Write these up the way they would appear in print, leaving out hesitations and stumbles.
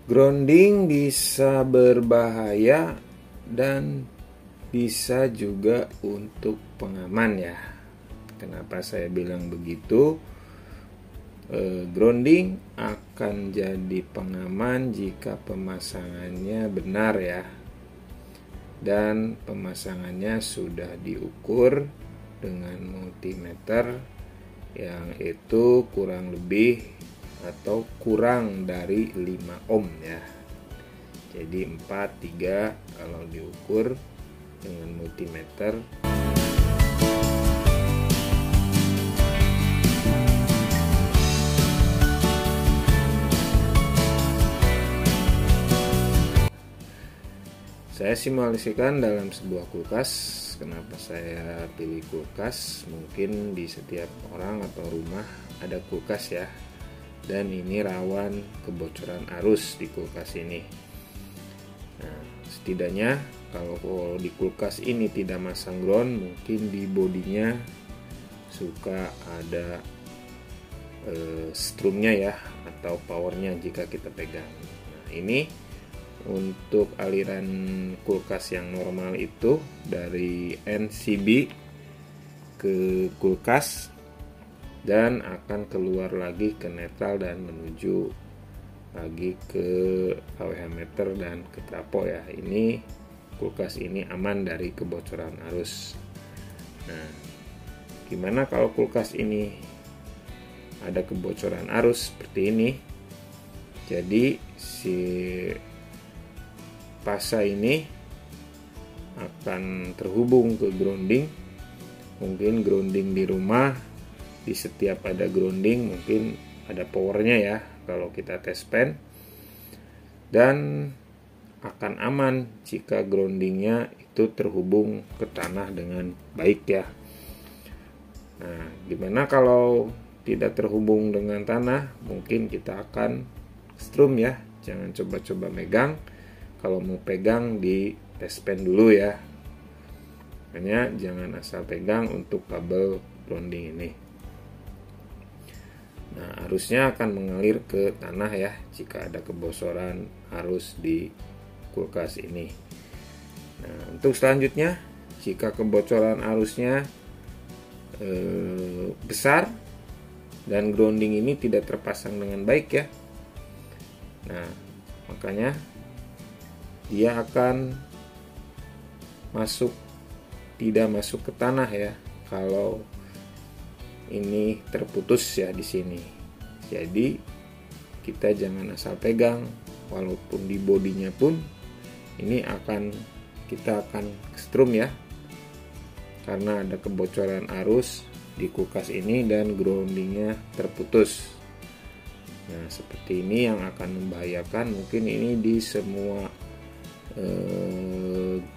Grounding bisa berbahaya dan bisa juga untuk pengaman ya. Kenapa saya bilang begitu? Grounding akan jadi pengaman jika pemasangannya benar ya. Dan pemasangannya sudah diukur dengan multimeter yang itu kurang lebih atau kurang dari 5 ohm ya. Jadi 4, 3 kalau diukur dengan multimeter. Saya simulasikan dalam sebuah kulkas. Kenapa saya pilih kulkas? Mungkin di setiap orang atau rumah ada kulkas ya. Dan ini rawan kebocoran arus di kulkas ini. Nah, setidaknya kalau di kulkas ini tidak masang ground, mungkin di bodinya suka ada strumnya ya, atau powernya jika kita pegang. Nah, ini untuk aliran kulkas yang normal itu dari NCB ke kulkas dan akan keluar lagi ke netral dan menuju lagi ke AWH meter dan ke trafo ya. Ini kulkas ini aman dari kebocoran arus. Nah, gimana kalau kulkas ini ada kebocoran arus seperti ini? Jadi si pasa ini akan terhubung ke grounding. Mungkin grounding di rumah, di setiap ada grounding mungkin ada powernya ya kalau kita tes pen, dan akan aman jika groundingnya itu terhubung ke tanah dengan baik ya. Nah, gimana kalau tidak terhubung dengan tanah? Mungkin kita akan strum ya. Jangan coba-coba megang. Kalau mau pegang di tes pen dulu ya. Hanya jangan asal pegang untuk kabel grounding ini. Nah, arusnya akan mengalir ke tanah ya jika ada kebocoran arus di kulkas ini. Nah, untuk selanjutnya, jika kebocoran arusnya besar dan grounding ini tidak terpasang dengan baik ya. Nah, makanya dia akan tidak masuk ke tanah ya kalau ini terputus ya di sini. Jadi kita jangan asal pegang, walaupun di bodinya pun ini kita akan strum ya, karena ada kebocoran arus di kulkas ini dan groundingnya terputus. Nah, seperti ini yang akan membahayakan. Mungkin ini di semua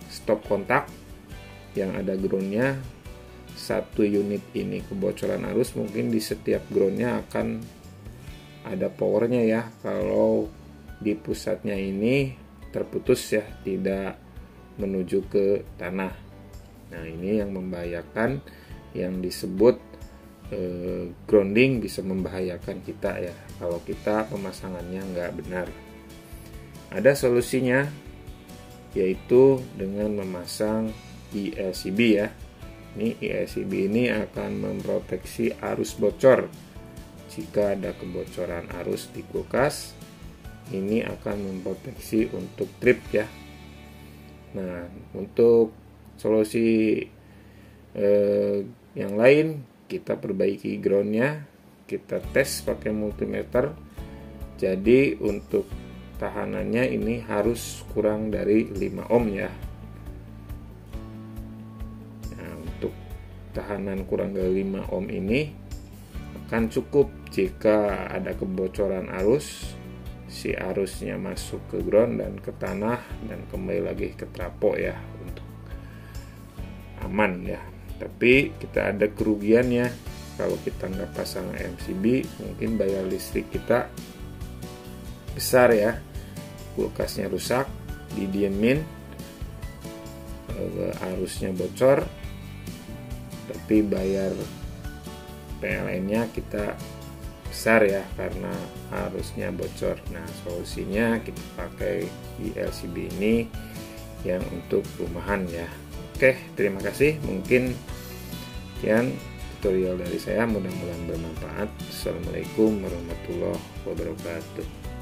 stop kontak yang ada groundnya, satu unit ini kebocoran arus, mungkin di setiap groundnya akan ada powernya ya. Kalau di pusatnya ini terputus ya, tidak menuju ke tanah. Nah, ini yang membahayakan, yang disebut grounding bisa membahayakan kita ya kalau kita pemasangannya nggak benar. Ada solusinya, yaitu dengan memasang ELCB ya. Ini ELCB ini akan memproteksi arus bocor. Jika ada kebocoran arus di kulkas, ini akan memproteksi untuk trip ya. Nah, untuk solusi yang lain, kita perbaiki groundnya, kita tes pakai multimeter. Jadi untuk tahanannya ini harus kurang dari 5 ohm ya. Tahanan kurang dari 5 ohm ini akan cukup jika ada kebocoran arus, si arusnya masuk ke ground dan ke tanah dan kembali lagi ke trafo ya, untuk aman ya. Tapi kita ada kerugiannya kalau kita nggak pasang MCB, mungkin bayar listrik kita besar ya. Kulkasnya rusak, didiemin, arusnya bocor, tapi bayar PLN-nya kita besar ya karena arusnya bocor. Nah, solusinya kita pakai LCB ini yang untuk rumahan ya. Oke, terima kasih. Mungkin sekian tutorial dari saya, mudah-mudahan bermanfaat. Assalamualaikum warahmatullahi wabarakatuh.